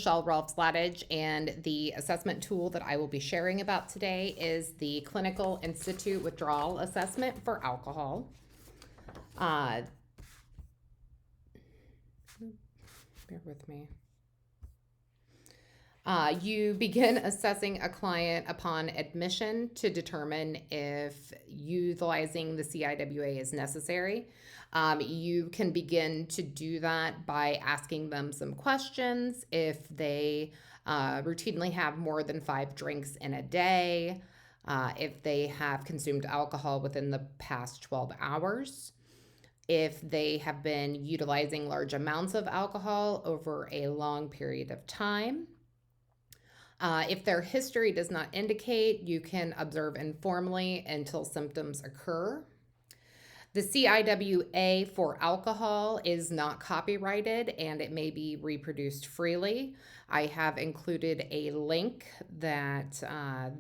Rohlfs-Ladage, and the assessment tool that I will be sharing about today is the Clinical Institute Withdrawal Assessment for Alcohol. Bear with me. You begin assessing a client upon admission to determine if utilizing the CIWA is necessary. You can begin to do that by asking them some questions. If they routinely have more than 5 drinks in a day, if they have consumed alcohol within the past 12 hours, if they have been utilizing large amounts of alcohol over a long period of time. If their history does not indicate, you can observe informally until symptoms occur. The CIWA for alcohol is not copyrighted and it may be reproduced freely. I have included a link that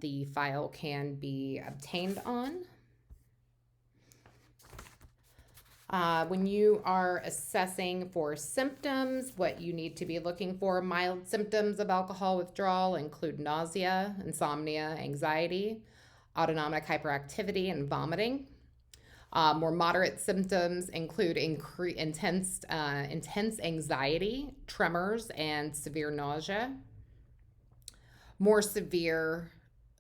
the file can be obtained on. When you are assessing for symptoms, what you need to be looking for, mild symptoms of alcohol withdrawal include nausea, insomnia, anxiety, autonomic hyperactivity, and vomiting. More moderate symptoms include intense anxiety, tremors, and severe nausea. More severe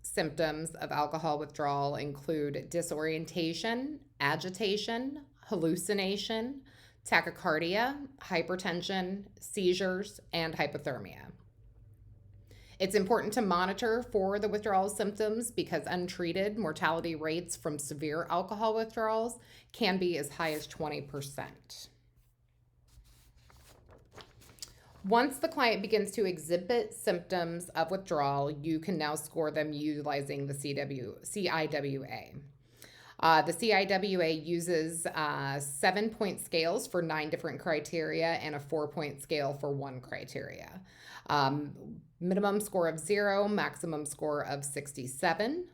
symptoms of alcohol withdrawal include disorientation, agitation, hallucination, tachycardia, hypertension, seizures, and hypothermia. It's important to monitor for the withdrawal symptoms because untreated mortality rates from severe alcohol withdrawals can be as high as 20%. Once the client begins to exhibit symptoms of withdrawal, you can now score them utilizing the CIWA. The CIWA uses 7-point scales for 9 different criteria and a 4-point scale for 1 criteria. Minimum score of 0, maximum score of 67.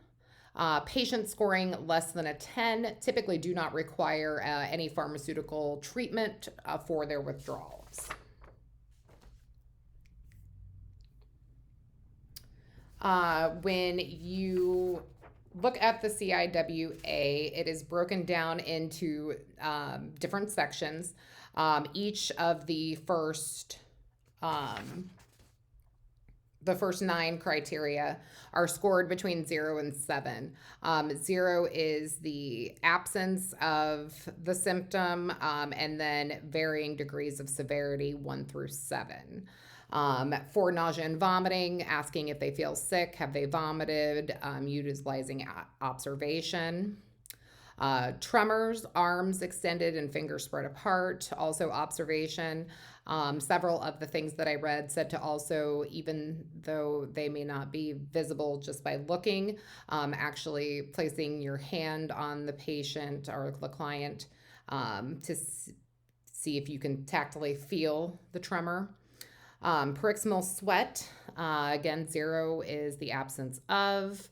Patients scoring less than a 10 typically do not require any pharmaceutical treatment for their withdrawals. When you look at the CIWA, it is broken down into different sections. Each of the first 9 criteria are scored between 0 and 7. 0 is the absence of the symptom, and then varying degrees of severity, 1 through 7. For nausea and vomiting, asking if they feel sick, have they vomited, utilizing observation. Tremors, arms extended and fingers spread apart, also observation. Several of the things that I read said to also, even though they may not be visible just by looking, actually placing your hand on the patient or the client to see if you can tactily feel the tremor. Paroxysmal sweat, again, 0 is the absence of.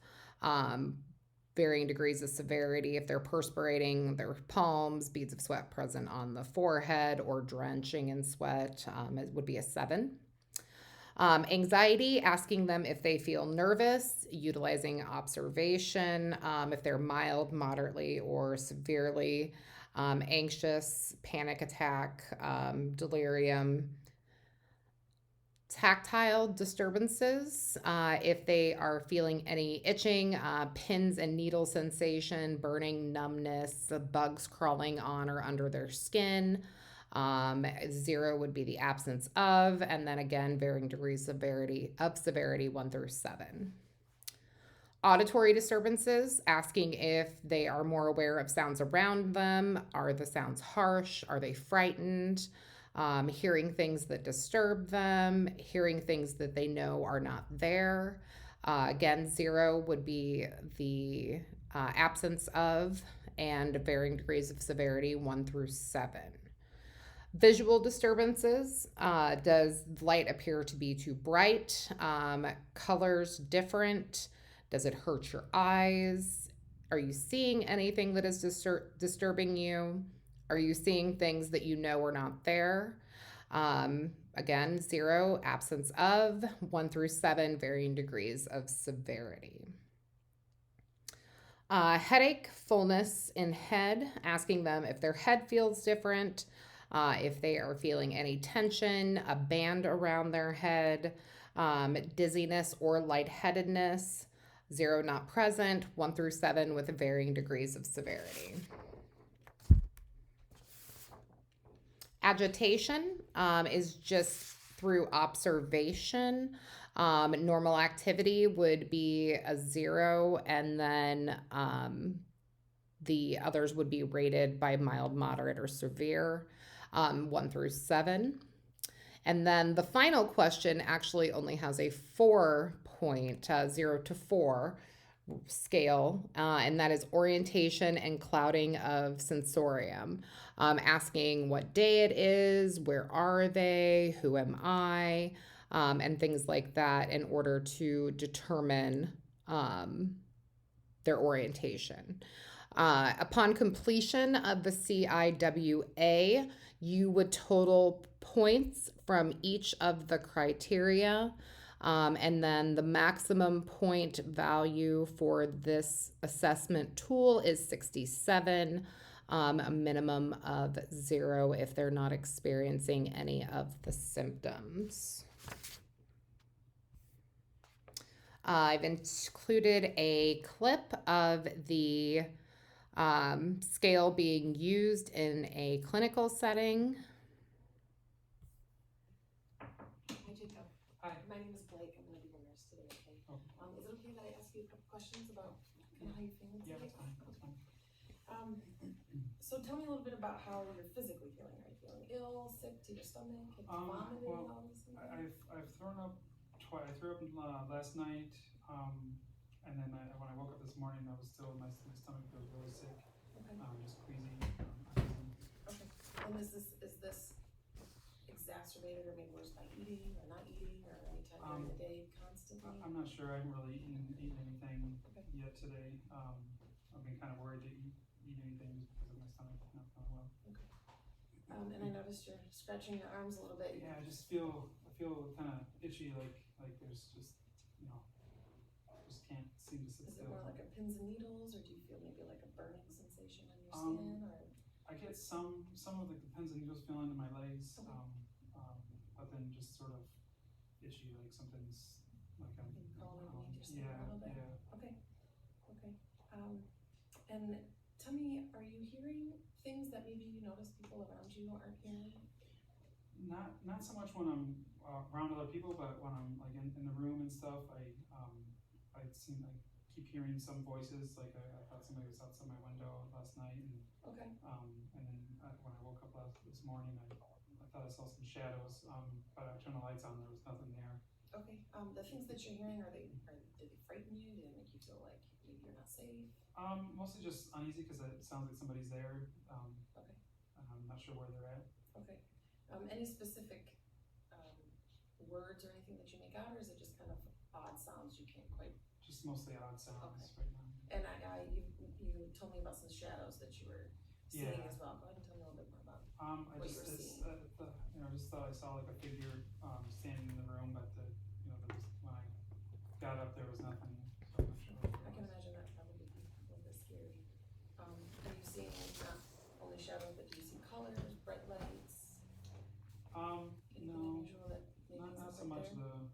Varying degrees of severity, if they're perspirating their palms, beads of sweat present on the forehead, or drenching in sweat, it would be a 7. Anxiety, asking them if they feel nervous, utilizing observation, if they're mild, moderately, or severely anxious, panic attack, delirium. Tactile disturbances, if they are feeling any itching, pins and needle sensation, burning, numbness, bugs crawling on or under their skin. 0 would be the absence of, and then again, varying degrees of severity 1 through 7. Auditory disturbances, asking if they are more aware of sounds around them. Are the sounds harsh? Are they frightened? Hearing things that disturb them, hearing things that they know are not there. Again, 0 would be the absence of, and varying degrees of severity 1 through 7. Visual disturbances, does light appear to be too bright? Colors different? Does it hurt your eyes? Are you seeing anything that is disturbing you? Are you seeing things that you know are not there? Again, 0, absence of, 1 through 7, varying degrees of severity. Headache, fullness in head, asking them if their head feels different, if they are feeling any tension, a band around their head, dizziness or lightheadedness. 0 not present, 1 through 7 with varying degrees of severity. Agitation is just through observation. Normal activity would be a 0, and then the others would be rated by mild, moderate, or severe, 1 through 7. And then the final question actually only has a 4-point, 0 to 4 scale, and that is orientation and clouding of sensorium, asking what day it is, where are they, who am I, and things like that in order to determine their orientation. Upon completion of the CIWA, you would total points from each of the criteria. And then the maximum point value for this assessment tool is 67, a minimum of 0 if they're not experiencing any of the symptoms. I've included a clip of the scale being used in a clinical setting. Hi, Jacob. Hi. My name is Blake. I'm going to be your nurse today, okay? Okay. Is it okay that I ask you a couple questions about kind of how you're feeling Yeah, today? that's fine. That's fine. So tell me a little bit about how you're physically feeling. Are you feeling ill, sick to your stomach? Have you vomited Well, all of a sudden? I've thrown up twice. I threw up last night, and then when I woke up this morning, I was still my stomach feels really sick. Okay. Just queasy. Uneasy. Okay. And is this exacerbated or made worse by eating or not eating or any time during the day constantly? I'm not sure. I haven't really eaten anything Okay. yet today. I've been kind of worried to eat anything just because of my stomach not feeling well. Okay. And I noticed you're scratching your arms a little bit. Yeah, I feel kind of itchy, like there's just just can't seem to sit Is it still. more like a pins and needles, or do you feel maybe like a burning sensation on your skin, or? I get some of the pins and needles feeling in my legs, Okay. but then just sort of itchy, like something's like I'm crawling underneath your skin a little bit. Yeah. Okay. And tell me, are you hearing things that maybe you notice people around you aren't hearing? Not so much when I'm around other people, but when I'm like in the room and stuff, I keep hearing some voices. Like I thought somebody was outside my window last night, and Okay. And then when I woke up this morning, I thought I saw some shadows, but I turned the lights on, there was nothing there. Okay. The things that you're hearing, did they frighten you? Did they make you feel like maybe you're not safe? Mostly just uneasy because it sounds like somebody's there. Okay. And I'm not sure where they're at. Okay. Any specific words or anything that you make out, or is it just kind of odd sounds you can't quite? Just mostly odd sounds Okay. right now. And you told me about some shadows that you were seeing as well. Go ahead and tell me a little bit more about I what just you were seeing. just thought I saw like a figure standing in the room, but when I got up there was nothing. So I'm not sure. I can imagine that probably be a little bit scary. Are you seeing not only shadows, but do you see colors, bright lights? Anything No, unusual that maybe not so isn't much there?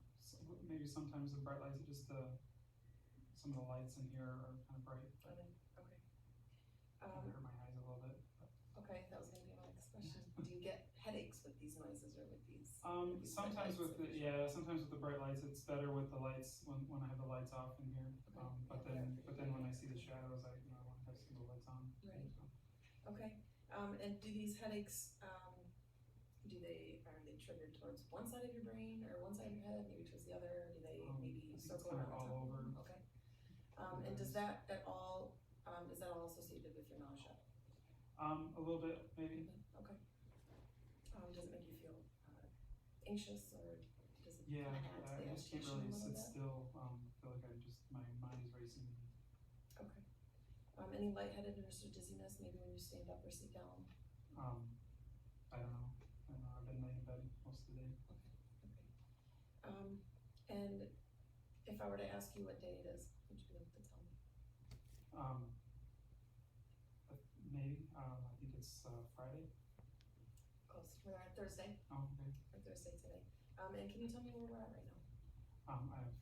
maybe sometimes the bright lights, just some of the lights in here are kind of bright. Okay. Kind of hurt my eyes a little bit. Okay, that was going to be my next question. Do you get headaches with these noises or with these? Sometimes with the bright lights, it's better with the lights when I have the lights off in here. But then when I see the shadows, I want to have some of the lights on. Right. So. Okay. And do these headaches are they triggered towards one side of your brain or one side of your head, maybe towards the other? Or do they maybe circle around all over? Okay. And does that at all is that all associated with your nausea? A little bit, maybe. Okay. Does it make you feel anxious, or does it Yeah, kind of add to the I just can't agitation really a little sit bit? still. Feel like my mind is racing. Okay. Any lightheadedness or dizziness, maybe when you stand up or sit down? I don't know. I've been laying in bed most of the day. And if I were to ask you what day it is, would you be able to tell me? Maybe, I think it's, Friday. Close, we're at Thursday, Oh, okay. or Thursday today. And can you tell me where we're at right now? I have,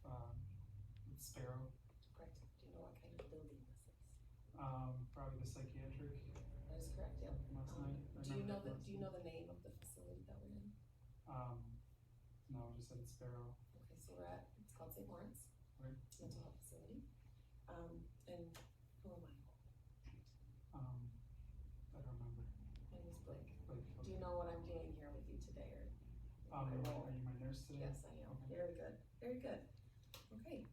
Sparrow, Correct, do you know what kind of building this is? probably the psychiatric That is correct, yeah. last night. I Do you remember know that do you know the name of the facility that we're in? No, just said it's Sparrow. Okay, so we're at, it's called St. Lawrence Right. Mental Health Facility. And who am I? I don't remember. My name is Blake. Like, Do you know what I'm doing here with you today, or? are you my nurse today? Yes, I am. Okay. Very good, very good. Okay,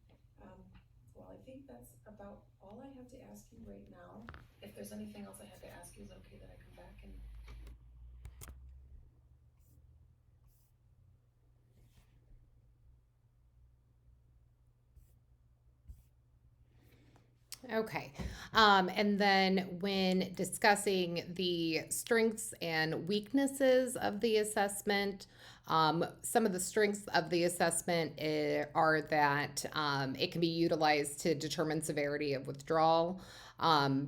well, I think that's about all I have to ask you right now. If there's anything else I have to ask you, is it okay that I come back and? Okay. And then when discussing the strengths and weaknesses of the assessment, some of the strengths of the assessment are that it can be utilized to determine severity of withdrawal.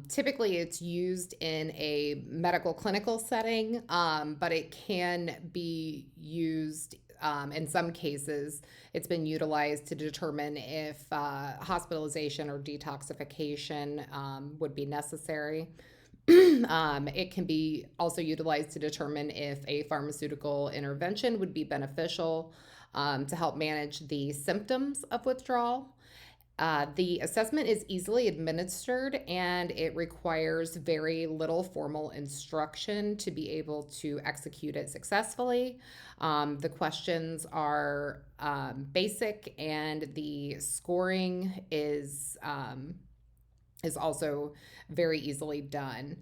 Typically, it's used in a medical clinical setting, but it can be used in some cases. It's been utilized to determine if hospitalization or detoxification would be necessary. It can be also utilized to determine if a pharmaceutical intervention would be beneficial to help manage the symptoms of withdrawal. The assessment is easily administered and it requires very little formal instruction to be able to execute it successfully. The questions are basic and the scoring is also very easily done.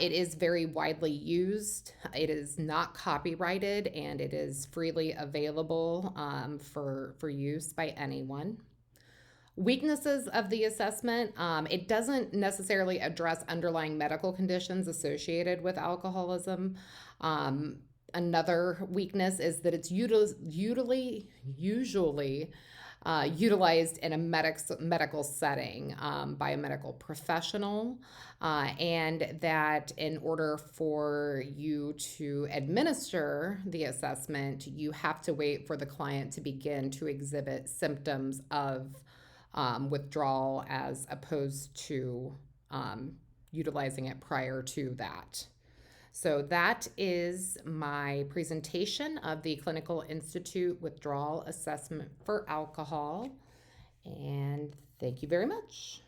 It is very widely used. It is not copyrighted and it is freely available for use by anyone. Weaknesses of the assessment, it doesn't necessarily address underlying medical conditions associated with alcoholism. Another weakness is that it's usually utilized in a medical setting by a medical professional, and that in order for you to administer the assessment, you have to wait for the client to begin to exhibit symptoms of withdrawal as opposed to utilizing it prior to that. So that is my presentation of the Clinical Institute Withdrawal Assessment for Alcohol. And thank you very much.